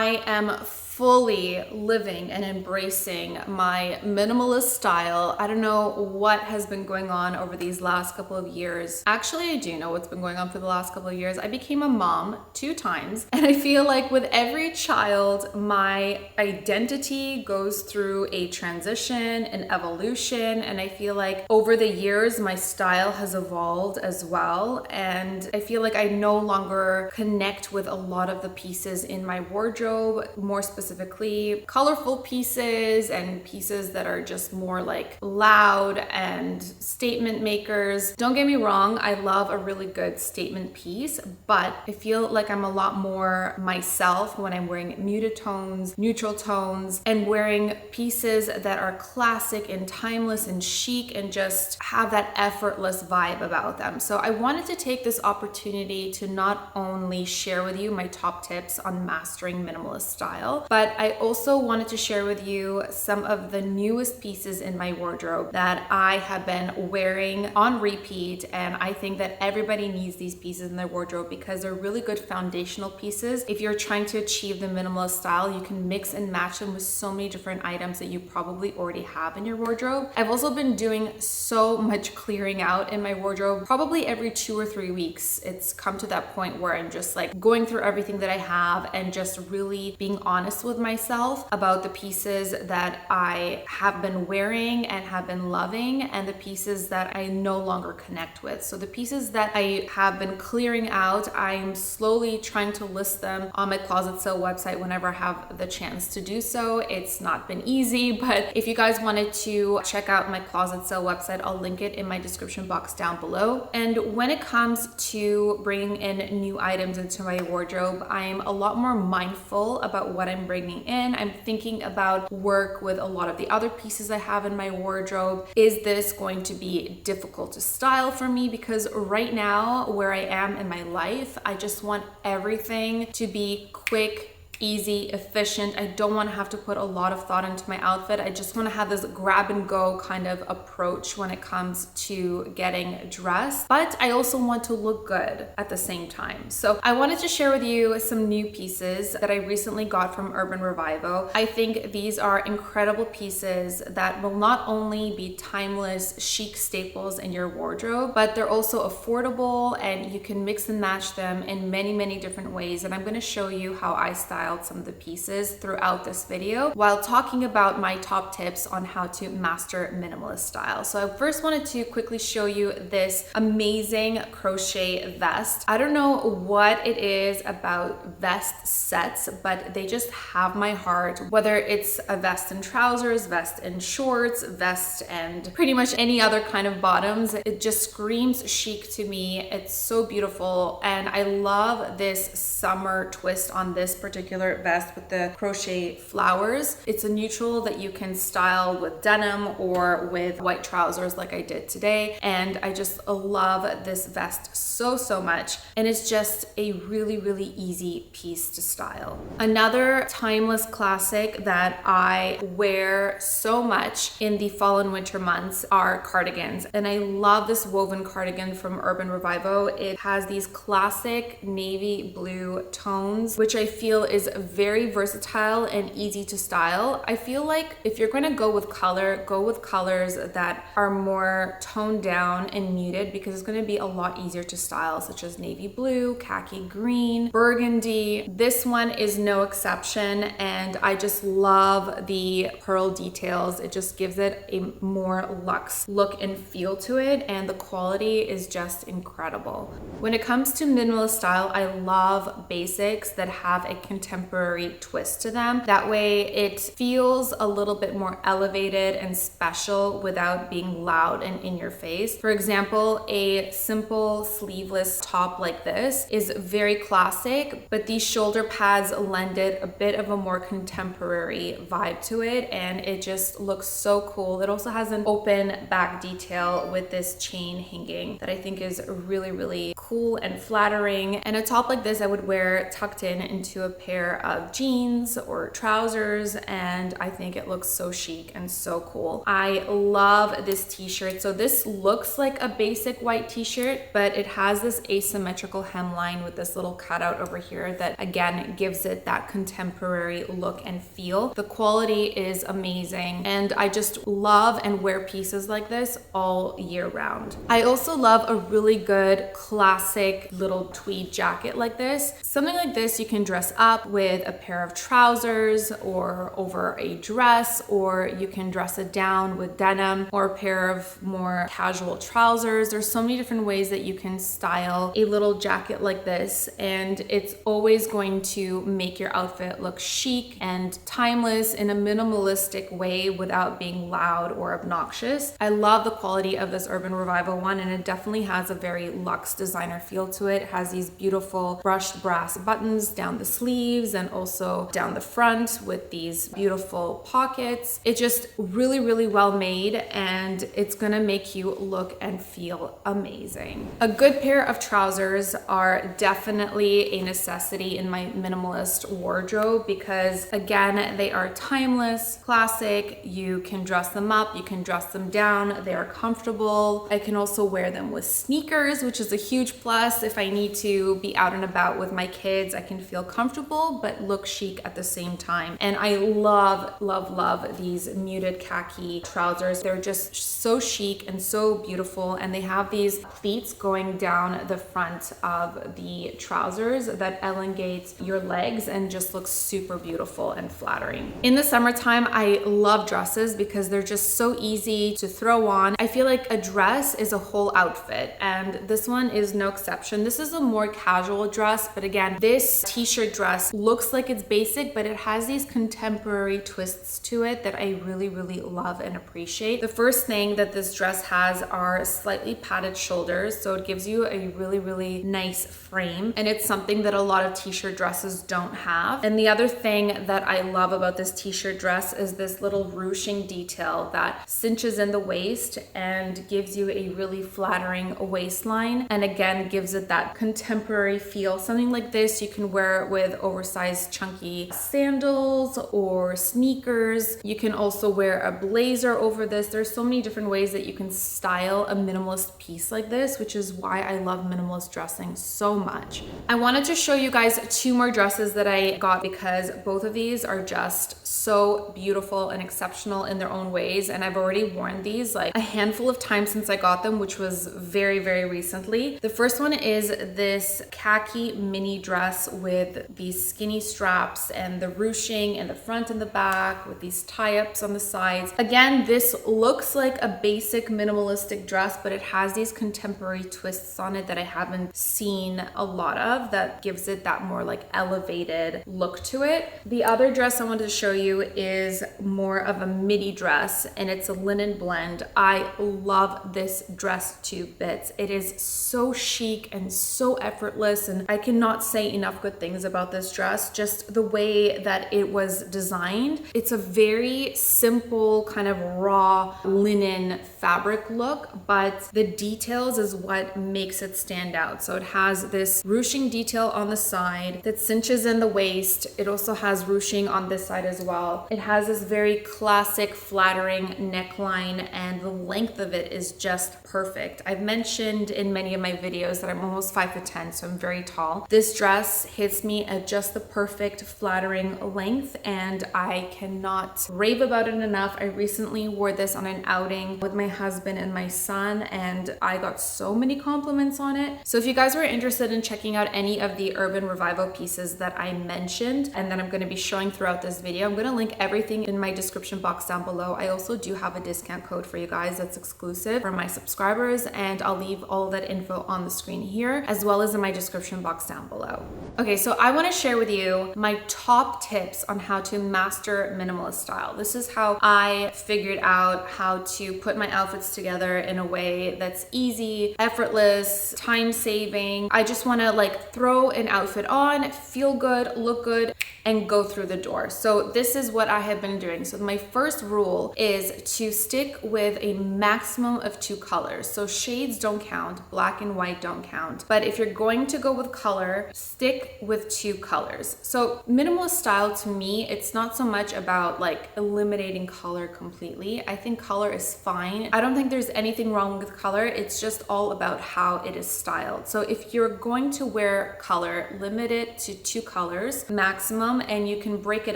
I am fully living and embracing my minimalist style. I don't know what has been going on over these last couple of years. Actually, I do know what's been going on for the last couple of years. I became a mom 2 times, and I feel like with every child, my identity goes through a transition, an evolution, and I feel like over the years, my style has evolved as well, and I feel like I no longer connect with a lot of the pieces in my wardrobe, more specifically colorful pieces and pieces that are just more like loud and statement makers. Don't get me wrong, I love a really good statement piece, but I feel like I'm a lot more myself when I'm wearing muted tones, neutral tones, and wearing pieces that are classic and timeless and chic and just have that effortless vibe about them. So I wanted to take this opportunity to not only share with you my top tips on mastering minimalist style, but I also wanted to share with you some of the newest pieces in my wardrobe that I have been wearing on repeat, and I think that everybody needs these pieces in their wardrobe because they're really good foundational pieces. If you're trying to achieve the minimalist style, you can mix and match them with so many different items that you probably already have in your wardrobe. I've also been doing so much clearing out in my wardrobe. Probably every 2 or 3 weeks, it's come to that point where I'm just like going through everything that I have and just really being honest with myself about the pieces that I have been wearing and have been loving and the pieces that I no longer connect with. So the pieces that I have been clearing out, I'm slowly trying to list them on my closet sale website whenever I have the chance to do so. It's not been easy, but if you guys wanted to check out my closet sale website, I'll link it in my description box down below. And when it comes to bringing in new items into my wardrobe, I'm a lot more mindful about what I'm bringing in. I'm thinking about work with a lot of the other pieces I have in my wardrobe. Is this going to be difficult to style for me? Because right now, where I am in my life, I just want everything to be quick, easy, efficient. I don't want to have to put a lot of thought into my outfit. I just want to have this grab and go kind of approach when it comes to getting dressed, but I also want to look good at the same time. So I wanted to share with you some new pieces that I recently got from Urban Revivo. I think these are incredible pieces that will not only be timeless, chic staples in your wardrobe, but they're also affordable and you can mix and match them in many, many different ways. And I'm going to show you how I style some of the pieces throughout this video while talking about my top tips on how to master minimalist style. So I first wanted to quickly show you this amazing crochet vest. I don't know what it is about vest sets, but they just have my heart. Whether it's a vest and trousers, vest and shorts, vest and pretty much any other kind of bottoms, it just screams chic to me. It's so beautiful, and I love this summer twist on this particular vest with the crochet flowers. It's a neutral that you can style with denim or with white trousers like I did today, and I just love this vest so much, and it's just a really easy piece to style. Another timeless classic that I wear so much in the fall and winter months are cardigans, and I love this woven cardigan from Urban Revivo. It has these classic navy blue tones, which I feel is very versatile and easy to style. I feel like if you're going to go with color, go with colors that are more toned down and muted, because it's going to be a lot easier to style, such as navy blue, khaki green, burgundy. This one is no exception, and I just love the pearl details. It just gives it a more luxe look and feel to it, and the quality is just incredible. When it comes to minimalist style, I love basics that have a contemporary twist to them. That way it feels a little bit more elevated and special without being loud and in your face. For example, a simple sleeveless top like this is very classic, but these shoulder pads lend it a bit of a more contemporary vibe to it, and it just looks so cool. It also has an open back detail with this chain hanging that I think is really cool and flattering. And a top like this I would wear tucked in into a pair pair of jeans or trousers, and I think it looks so chic and so cool. I love this t-shirt. So this looks like a basic white t-shirt, but it has this asymmetrical hemline with this little cutout over here that again gives it that contemporary look and feel. The quality is amazing, and I just love and wear pieces like this all year round. I also love a really good classic little tweed jacket like this. Something like this you can dress up with a pair of trousers or over a dress, or you can dress it down with denim or a pair of more casual trousers. There's so many different ways that you can style a little jacket like this, and it's always going to make your outfit look chic and timeless in a minimalistic way without being loud or obnoxious. I love the quality of this Urban Revival one, and it definitely has a very luxe designer feel to it. It has these beautiful brushed brass buttons down the sleeves and also down the front with these beautiful pockets. It's just really, really well made, and it's gonna make you look and feel amazing. A good pair of trousers are definitely a necessity in my minimalist wardrobe because again, they are timeless, classic. You can dress them up, you can dress them down, they are comfortable. I can also wear them with sneakers, which is a huge plus. If I need to be out and about with my kids, I can feel comfortable but look chic at the same time. And I love, love, love these muted khaki trousers. They're just so chic and so beautiful, and they have these pleats going down the front of the trousers that elongate your legs and just looks super beautiful and flattering. In the summertime, I love dresses because they're just so easy to throw on. I feel like a dress is a whole outfit, and this one is no exception. This is a more casual dress, but again, this t-shirt dress looks like it's basic, but it has these contemporary twists to it that I really, really love and appreciate. The first thing that this dress has are slightly padded shoulders, so it gives you a really, really nice frame, and it's something that a lot of t-shirt dresses don't have. And the other thing that I love about this t-shirt dress is this little ruching detail that cinches in the waist and gives you a really flattering waistline, and again gives it that contemporary feel. Something like this you can wear with oversized chunky sandals or sneakers. You can also wear a blazer over this. There's so many different ways that you can style a minimalist piece like this, which is why I love minimalist dressing so much. I wanted to show you guys two more dresses that I got because both of these are just so beautiful and exceptional in their own ways, and I've already worn these like a handful of times since I got them, which was very, very recently. The first one is this khaki mini dress with these skinny straps and the ruching in the front and the back with these tie-ups on the sides. Again, this looks like a basic minimalistic dress, but it has these contemporary twists on it that I haven't seen a lot of that gives it that more like elevated look to it. The other dress I wanted to show you is more of a midi dress, and it's a linen blend. I love this dress to bits. It is so chic and so effortless, and I cannot say enough good things about this dress. Just the way that it was designed. It's a very simple kind of raw linen fabric look, but the details is what makes it stand out. So it has this ruching detail on the side that cinches in the waist. It also has ruching on this side as well. It has this very classic flattering neckline, and the length of it is just perfect. I've mentioned in many of my videos that I'm almost 5'10", so I'm very tall. This dress hits me at just the perfect flattering length, and I cannot rave about it enough. I recently wore this on an outing with my husband and my son, and I got so many compliments on it. So if you guys were interested in checking out any of the Urban Revival pieces that I mentioned and that I'm going to be showing throughout this video, I'm going to link everything in my description box down below. I also do have a discount code for you guys that's exclusive for my subscribers, and I'll leave all of that info on the screen here as well as in my description box down below. Okay, so I want to share with you my top tips on how to master minimalist style. This is how I figured out how to put my outfits together in a way that's easy, effortless, time-saving. I just want to like throw an outfit on, feel good, look good, and go through the door. So this is what I have been doing. So my first rule is to stick with a maximum of 2 colors. So shades don't count, black and white don't count. But if you're going to go with color, stick with 2 colors. colors. So minimalist style to me, it's not so much about like eliminating color completely. I think color is fine. I don't think there's anything wrong with color. It's just all about how it is styled. So if you're going to wear color, limit it to 2 colors maximum, and you can break it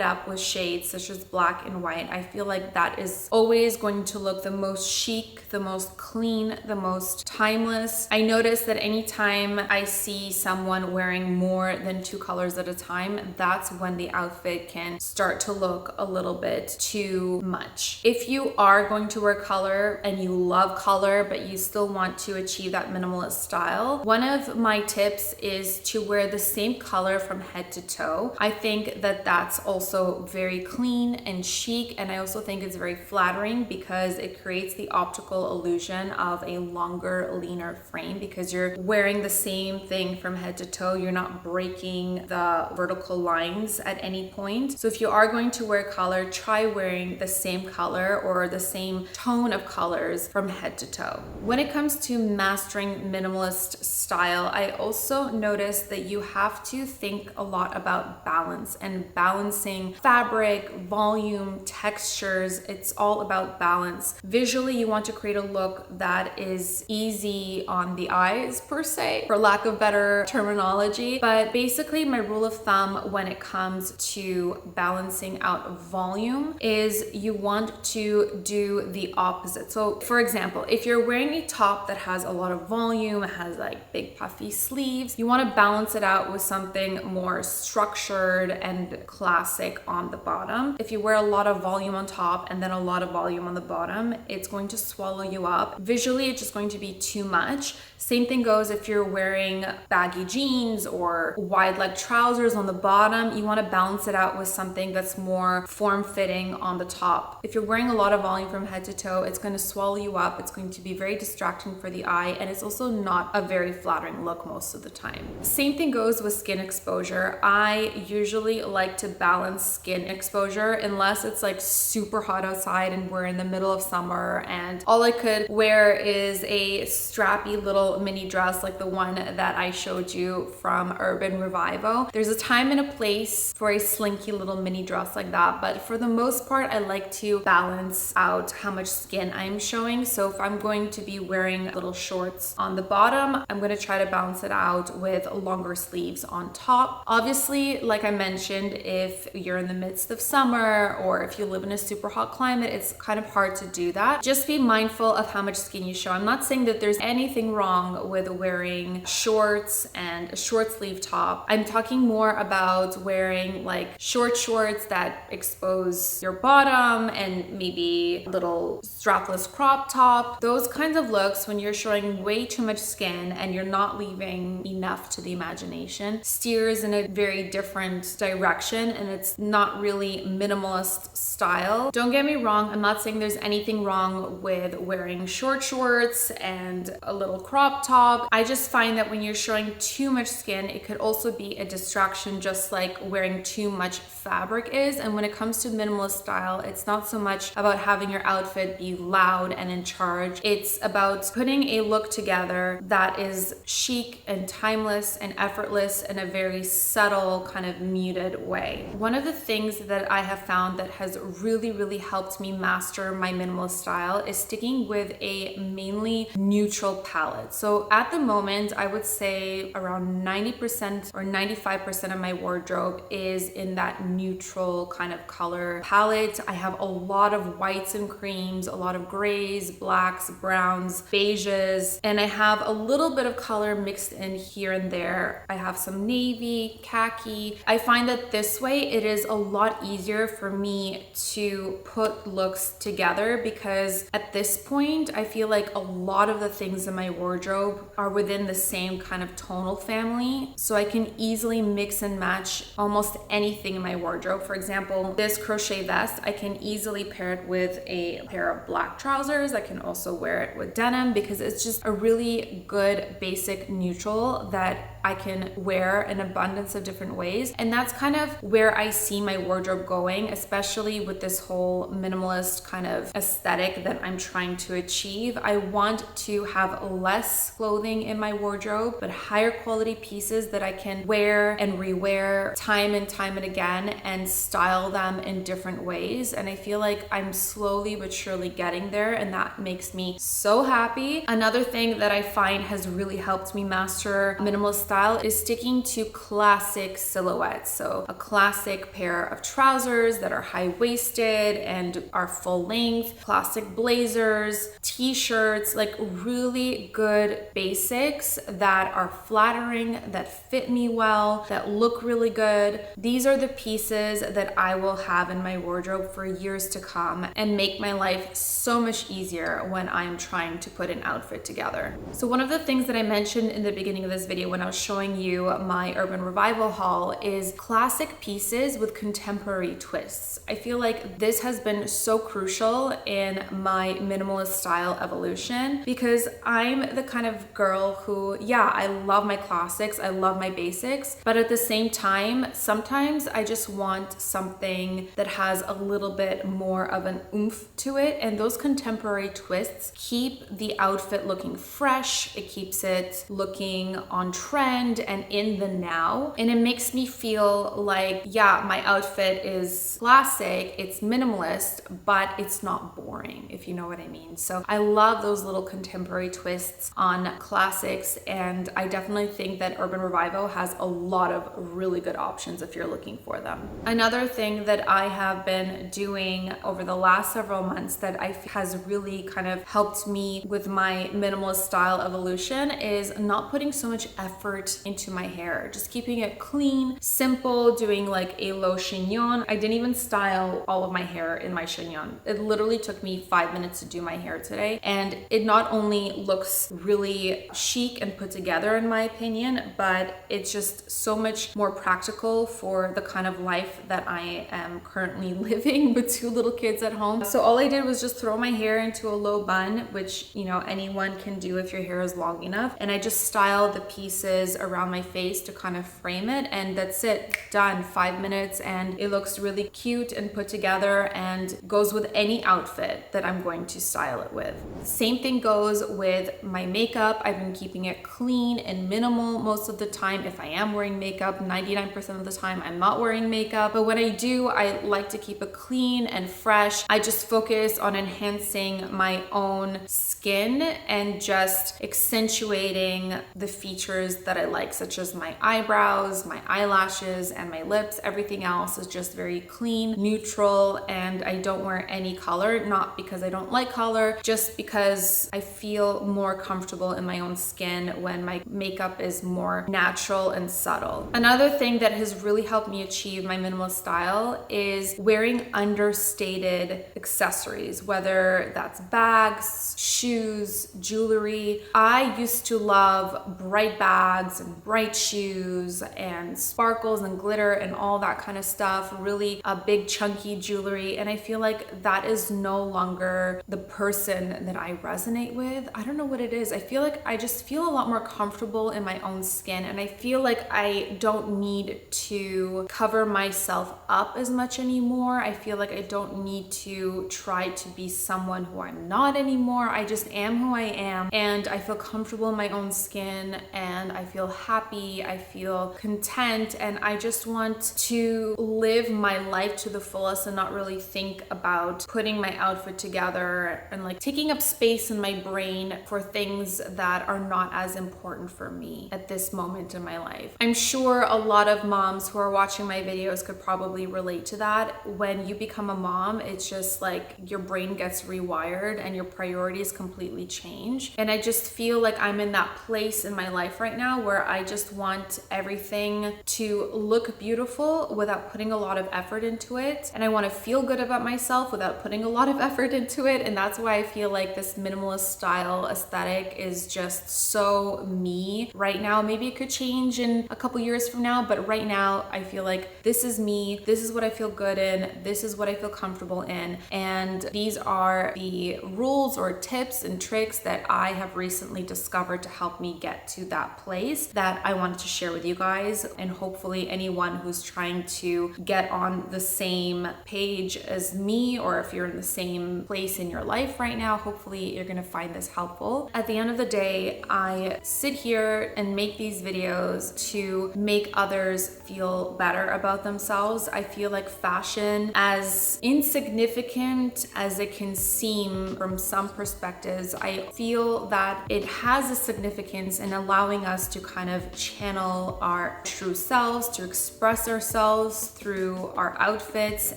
up with shades such as black and white. I feel like that is always going to look the most chic, the most clean, the most timeless. I notice that anytime I see someone wearing more than 2 colors at a time, that's when the outfit can start to look a little bit too much. If you are going to wear color and you love color, but you still want to achieve that minimalist style, one of my tips is to wear the same color from head to toe. I think that that's also very clean and chic, and I also think it's very flattering because it creates the optical illusion of a longer, leaner frame because you're wearing the same thing from head to toe. You're not breaking the vertical lines at any point. So if you are going to wear color, try wearing the same color or the same tone of colors from head to toe. When it comes to mastering minimalist style, I also noticed that you have to think a lot about balance and balancing fabric, volume, textures. It's all about balance. Visually, you want to create a look that is easy on the eyes, per se, for lack of better terminology. But basically, my rule of thumb when it comes to balancing out volume is you want to do the opposite. So for example, if you're wearing a top that has a lot of volume, it has like big puffy sleeves, you want to balance it out with something more structured and classic on the bottom. If you wear a lot of volume on top and then a lot of volume on the bottom, it's going to swallow you up. Visually, it's just going to be too much. Same thing goes if you're wearing baggy jeans or wide leg trousers on the bottom. You want to balance it out with something that's more form-fitting on the top. If you're wearing a lot of volume from head to toe, it's going to swallow you up. It's going to be very distracting for the eye, and it's also not a very flattering look most of the time. Same thing goes with skin exposure. I usually like to balance skin exposure unless it's like super hot outside and we're in the middle of summer and all I could wear is a strappy little mini dress like the one that I showed you from Urban Revival. There's a time and a place for a slinky little mini dress like that, but for the most part, I like to balance out how much skin I'm showing. So if I'm going to be wearing little shorts on the bottom, I'm going to try to balance it out with longer sleeves on top. Obviously, like I mentioned, if you're in the midst of summer or if you live in a super hot climate, it's kind of hard to do that. Just be mindful of how much skin you show. I'm not saying that there's anything wrong with wearing shorts and a short sleeve top. I'm talking more about wearing like short shorts that expose your bottom and maybe a little strapless crop top. Those kinds of looks when you're showing way too much skin and you're not leaving enough to the imagination steers in a very different direction, and it's not really minimalist style. Don't get me wrong, I'm not saying there's anything wrong with wearing short shorts and a little crop top. I just find that when you're showing too much skin, it could also be a distraction, just like wearing too much fabric is. And when it comes to minimalist style, it's not so much about having your outfit be loud and in charge. It's about putting a look together that is chic and timeless and effortless in a very subtle, kind of muted way. One of the things that I have found that has really helped me master my minimalist style is sticking with a mainly neutral palette. So at the moment, I would say around 90% or 95% of my wardrobe is in that neutral kind of color palette. I have a lot of whites and creams, a lot of grays, blacks, browns, beiges, and I have a little bit of color mixed in here and there. I have some navy, khaki. I find that this way it is a lot easier for me to put looks together because at this point I feel like a lot of the things in my wardrobe are within the same kind of tonal family, so I can easily mix and match almost anything in my wardrobe. For example, this crochet vest, I can easily pair it with a pair of black trousers. I can also wear it with denim because it's just a really good basic neutral that I can wear an abundance of different ways. And that's kind of where I see my wardrobe going, especially with this whole minimalist kind of aesthetic that I'm trying to achieve. I want to have less clothing in my wardrobe, but higher quality pieces that I can wear and rewear time and time and again and style them in different ways. And I feel like I'm slowly but surely getting there, and that makes me so happy. Another thing that I find has really helped me master minimalist style is sticking to classic silhouettes. So a classic pair of trousers that are high-waisted and are full length, classic blazers, t-shirts, like really good basics that are flattering, that fit me well, that look really good. These are the pieces that I will have in my wardrobe for years to come and make my life so much easier when I'm trying to put an outfit together. So one of the things that I mentioned in the beginning of this video when I was showing you my Urban Revival haul is classic pieces with contemporary twists. I feel like this has been so crucial in my minimalist style evolution because I'm the kind of girl who, yeah, I love my classics, I love my basics, but at the same time, sometimes I just want something that has a little bit more of an oomph to it, and those contemporary twists keep the outfit looking fresh, it keeps it looking on trend and in the now, and it makes me feel like, yeah, my outfit is classic, it's minimalist, but it's not boring, if you know what I mean. So I love those little contemporary twists on classics, and I definitely think that Urban Revival has a lot of really good options if you're looking for them. Another thing that I have been doing over the last several months that I feel has really kind of helped me with my minimalist style evolution is not putting so much effort into my hair, just keeping it clean, simple, doing like a low chignon. I didn't even style all of my hair in my chignon. It literally took me 5 minutes to do my hair today, and it not only looks really chic and put together in my opinion, but it's just so much more practical for the kind of life that I am currently living with 2 little kids at home. So all I did was just throw my hair into a low bun, which, you know, anyone can do if your hair is long enough, and I just styled the pieces around my face to kind of frame it, and that's it, done. 5 minutes, and it looks really cute and put together and goes with any outfit that I'm going to style it with. Same thing goes with my makeup. I've been keeping it clean and minimal most of the time. If I am wearing makeup, 99% of the time I'm not wearing makeup, but when I do, I like to keep it clean and fresh. I just focus on enhancing my own skin and just accentuating the features that I like, such as my eyebrows, my eyelashes, and my lips. Everything else is just very clean, neutral, and I don't wear any color, not because I don't like color, just because I feel more comfortable in my own skin when my makeup is more natural and subtle. Another thing that has really helped me achieve my minimalist style is wearing understated accessories, whether that's bags, shoes, jewelry. I used to love bright bags and bright shoes and sparkles and glitter and all that kind of stuff, really a big chunky jewelry, and I feel like that is no longer the person that I resonate with. I don't know what it is. I feel like I just feel a lot more comfortable in my own skin, and I feel like I don't need to cover myself up as much anymore. I feel like I don't need to try to be someone who I'm not anymore. I just am who I am, and I feel comfortable in my own skin, and I feel happy, I feel content, and I just want to live my life to the fullest and not really think about putting my outfit together and like taking up space in my brain for things that are not as important for me at this moment in my life. I'm sure a lot of moms who are watching my videos could probably relate to that. When you become a mom, it's just like your brain gets rewired and your priorities completely change. And I just feel like I'm in that place in my life right now where I just want everything to look beautiful without putting a lot of effort into it. And I want to feel good about myself without putting a lot of effort into it. And that's why I feel like this minimalist style aesthetic is just so me right now. Maybe it could change in a couple years from now, but right now I feel like this is me. This is what I feel good in. This is what I feel comfortable in. And these are the rules or tips and tricks that I have recently discovered to help me get to that place. place that I wanted to share with you guys, and hopefully anyone who's trying to get on the same page as me, or if you're in the same place in your life right now, hopefully you're gonna find this helpful. At the end of the day, I sit here and make these videos to make others feel better about themselves. I feel like fashion, as insignificant as it can seem from some perspectives, I feel that it has a significance in allowing us to kind of channel our true selves, to express ourselves through our outfits,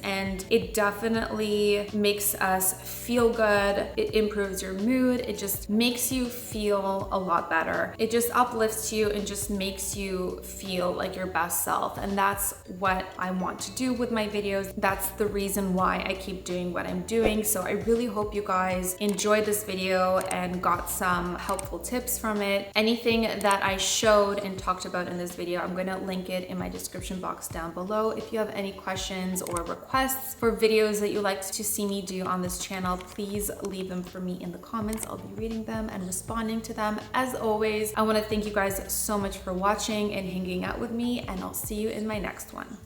and it definitely makes us feel good. It improves your mood. It just makes you feel a lot better. It just uplifts you and just makes you feel like your best self. And that's what I want to do with my videos. That's the reason why I keep doing what I'm doing. So I really hope you guys enjoyed this video and got some helpful tips from it. Anything that I showed and talked about in this video, I'm going to link it in my description box down below. If you have any questions or requests for videos that you like to see me do on this channel, please leave them for me in the comments. I'll be reading them and responding to them. As always, I want to thank you guys so much for watching and hanging out with me, and I'll see you in my next one.